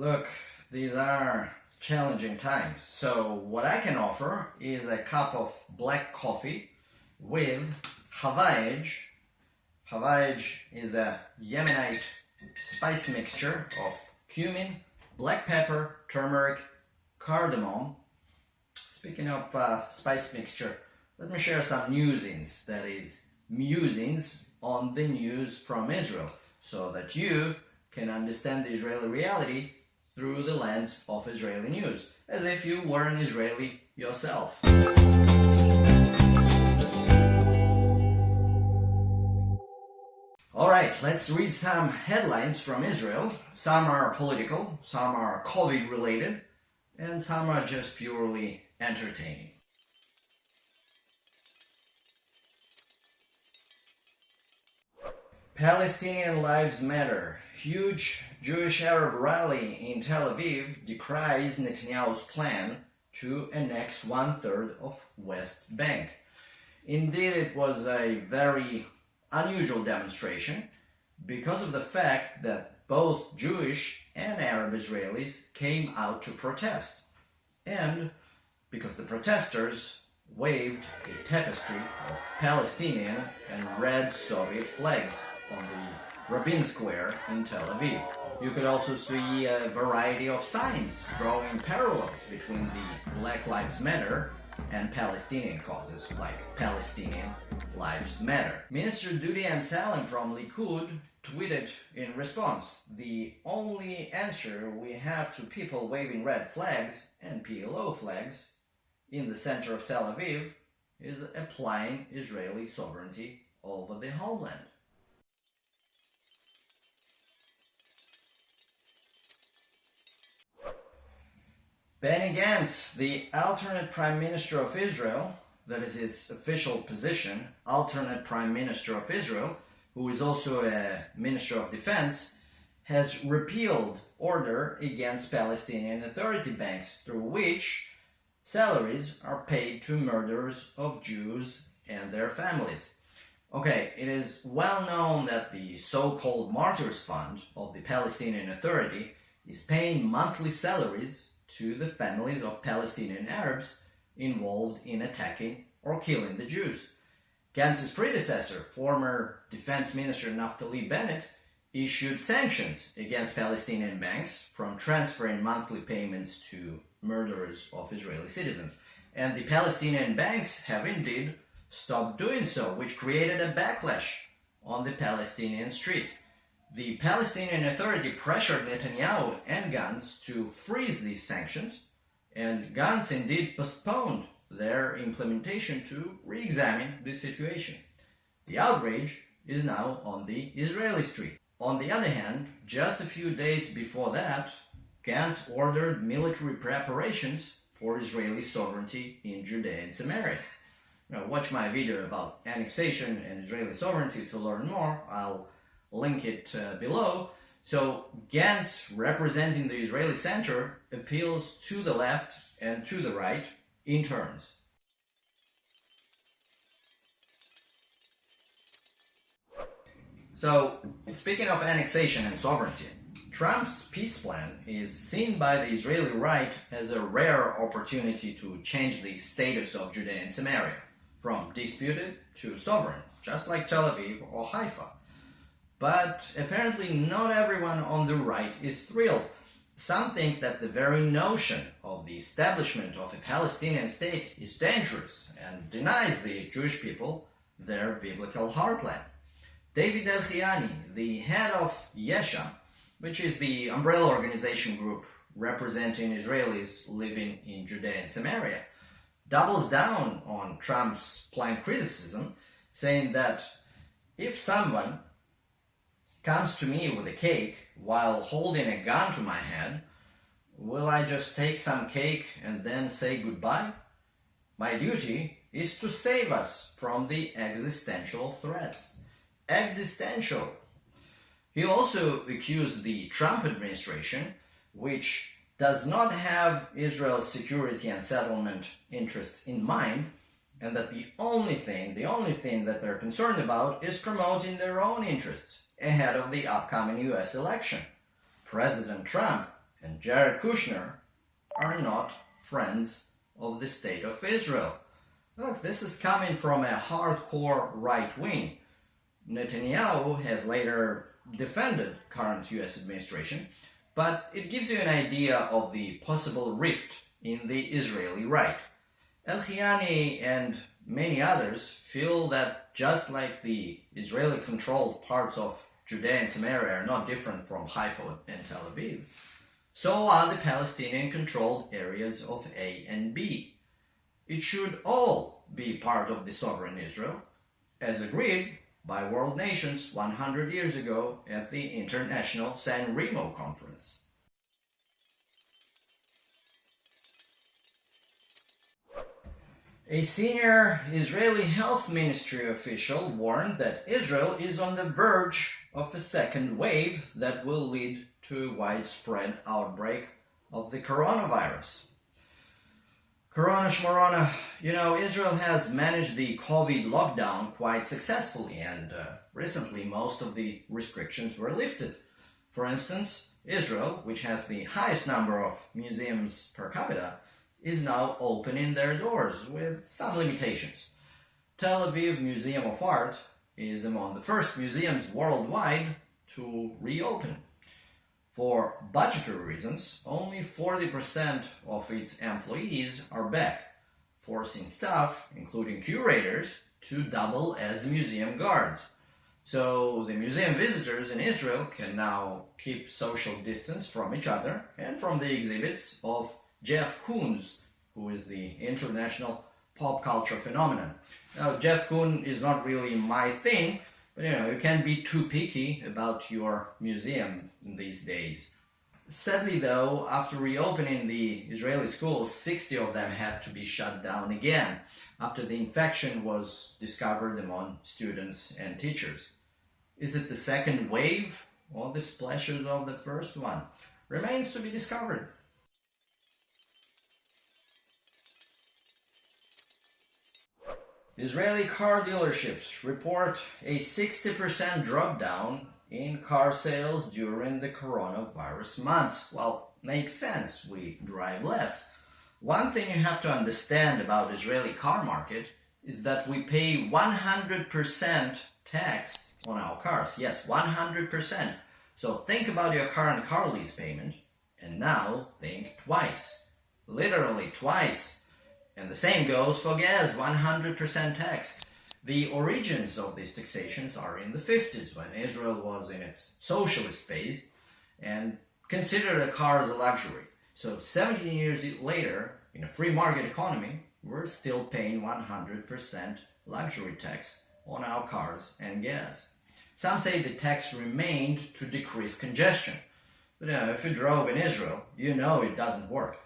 Look, these are challenging times, so what I can offer is a cup of black coffee with Hawaii. Hawaii is a Yemenite spice mixture of cumin, black pepper, turmeric, cardamom. Speaking of spice mixture, let me share some newsings, that is, musings on the news from Israel, so that you can understand the Israeli reality through the lens of Israeli news, as if you were an Israeli yourself. Alright, let's read some headlines from Israel. Some are political, some are COVID related, and some are just purely entertaining. Palestinian Lives Matter. Huge Jewish-Arab rally in Tel Aviv decries Netanyahu's plan to annex 1/3 of West Bank. Indeed, it was a very unusual demonstration because of the fact that both Jewish and Arab Israelis came out to protest, and because the protesters waved a tapestry of Palestinian and red Soviet flags on the Rabin Square in Tel Aviv. You could also see a variety of signs drawing parallels between the Black Lives Matter and Palestinian causes, like Palestinian Lives Matter. Minister Judea from Likud tweeted in response, "The only answer we have to people waving red flags and PLO flags in the center of Tel Aviv is applying Israeli sovereignty over the homeland." Benny Gantz, the alternate Prime Minister of Israel, that is his official position, alternate Prime Minister of Israel, who is also a Minister of Defense, has repealed order against Palestinian Authority banks through which salaries are paid to murderers of Jews and their families. Okay, it is well known that the so-called Martyrs Fund of the Palestinian Authority is paying monthly salaries to the families of Palestinian Arabs involved in attacking or killing the Jews. Gantz's predecessor, former Defense Minister Naftali Bennett, issued sanctions against Palestinian banks from transferring monthly payments to murderers of Israeli citizens. And the Palestinian banks have indeed stopped doing so, which created a backlash on the Palestinian street. The Palestinian Authority pressured Netanyahu and Gantz to freeze these sanctions, and Gantz indeed postponed their implementation to re-examine the situation. The outrage is now on the Israeli street. On the other hand, just a few days before that, Gantz ordered military preparations for Israeli sovereignty in Judea and Samaria. Now, watch my video about annexation and Israeli sovereignty to learn more. I'll link it below. So Gantz, representing the Israeli center, appeals to the left and to the right in turns. So, speaking of annexation and sovereignty, Trump's peace plan is seen by the Israeli right as a rare opportunity to change the status of Judea and Samaria from disputed to sovereign, just like Tel Aviv or Haifa. But apparently not everyone on the right is thrilled. Some think that the very notion of the establishment of a Palestinian state is dangerous and denies the Jewish people their biblical heartland. David El-Khiani, the head of Yesha, which is the umbrella organization group representing Israelis living in Judea and Samaria, doubles down on Trump's planned criticism, saying that if someone comes to me with a cake while holding a gun to my head, will I just take some cake and then say goodbye? My duty is to save us from the existential threats. Existential. He also accused the Trump administration, which does not have Israel's security and settlement interests in mind, and that the only thing that they're concerned about is promoting their own interests ahead of the upcoming US election. President Trump and Jared Kushner are not friends of the State of Israel. Look, this is coming from a hardcore right wing. Netanyahu has later defended current US administration, but it gives you an idea of the possible rift in the Israeli right. Elchiani and many others feel that just like the Israeli-controlled parts of Judea and Samaria are not different from Haifa and Tel Aviv, so are the Palestinian-controlled areas of A and B. It should all be part of the sovereign Israel, as agreed by world nations 100 years ago at the International San Remo Conference. A senior Israeli health ministry official warned that Israel is on the verge of a second wave that will lead to a widespread outbreak of the coronavirus. Corona Shmorona, Israel has managed the COVID lockdown quite successfully, and recently most of the restrictions were lifted. For instance, Israel, which has the highest number of museums per capita, is now opening their doors with some limitations. Tel Aviv Museum of Art is among the first museums worldwide to reopen. For budgetary reasons, only 40% of its employees are back, forcing staff, including curators, to double as museum guards. So the museum visitors in Israel can now keep social distance from each other and from the exhibits of Jeff Koons, who is the international pop culture phenomenon. Now, Jeff Koons is not really my thing, but you can't be too picky about your museum these days. Sadly though, after reopening the Israeli schools, 60 of them had to be shut down again after the infection was discovered among students and teachers. Is it the second wave or the splashes of the first one? Remains to be discovered. Israeli car dealerships report a 60% drop down in car sales during the coronavirus months. Well, makes sense, we drive less. One thing you have to understand about Israeli car market is that we pay 100% tax on our cars. Yes, 100%. So think about your current car lease payment and now think twice. Literally twice. And the same goes for gas, 100% tax. The origins of these taxations are in the 50s, when Israel was in its socialist phase and considered a car as a luxury. So 17 years later, in a free market economy, we're still paying 100% luxury tax on our cars and gas. Some say the tax remained to decrease congestion. But if you drove in Israel, you know it doesn't work.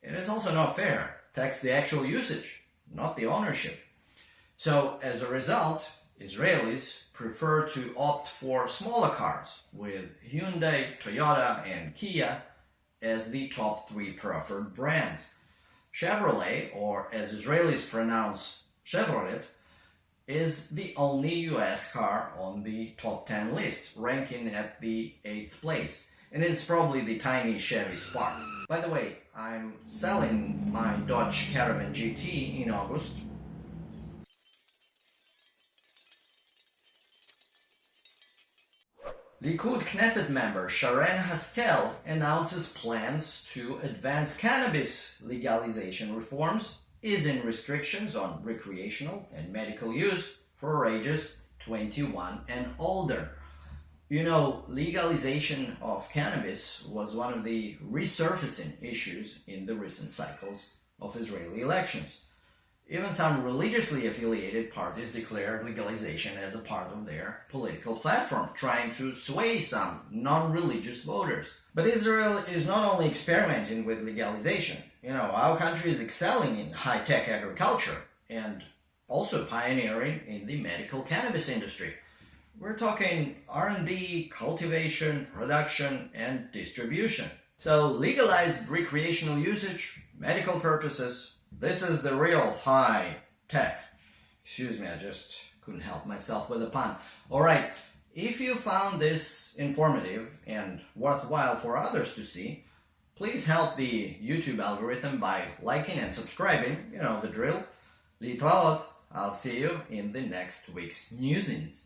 It is also not fair. Tax the actual usage, not the ownership. So as a result, Israelis prefer to opt for smaller cars, with Hyundai, Toyota, and Kia as the top three preferred brands. Chevrolet, or as Israelis pronounce Chevrolet, is the only US car on the top 10 list, ranking at the 8th place. And it's probably the tiny Chevy Spark. By the way, I'm selling my Dodge Caravan GT in August. Likud Knesset member Sharon Haskel announces plans to advance cannabis legalization reforms, easing restrictions on recreational and medical use for ages 21 and older. Legalization of cannabis was one of the resurfacing issues in the recent cycles of Israeli elections. Even some religiously affiliated parties declared legalization as a part of their political platform, trying to sway some non-religious voters. But Israel is not only experimenting with legalization. Our country is excelling in high-tech agriculture and also pioneering in the medical cannabis industry. We're talking R&D, cultivation, production, and distribution. So legalized recreational usage, medical purposes, this is the real high tech. Excuse me, I just couldn't help myself with a pun. Alright, if you found this informative and worthwhile for others to see, Please help the YouTube algorithm by liking and subscribing. You know the drill. Litraot. I'll see you in the next week's Nusings.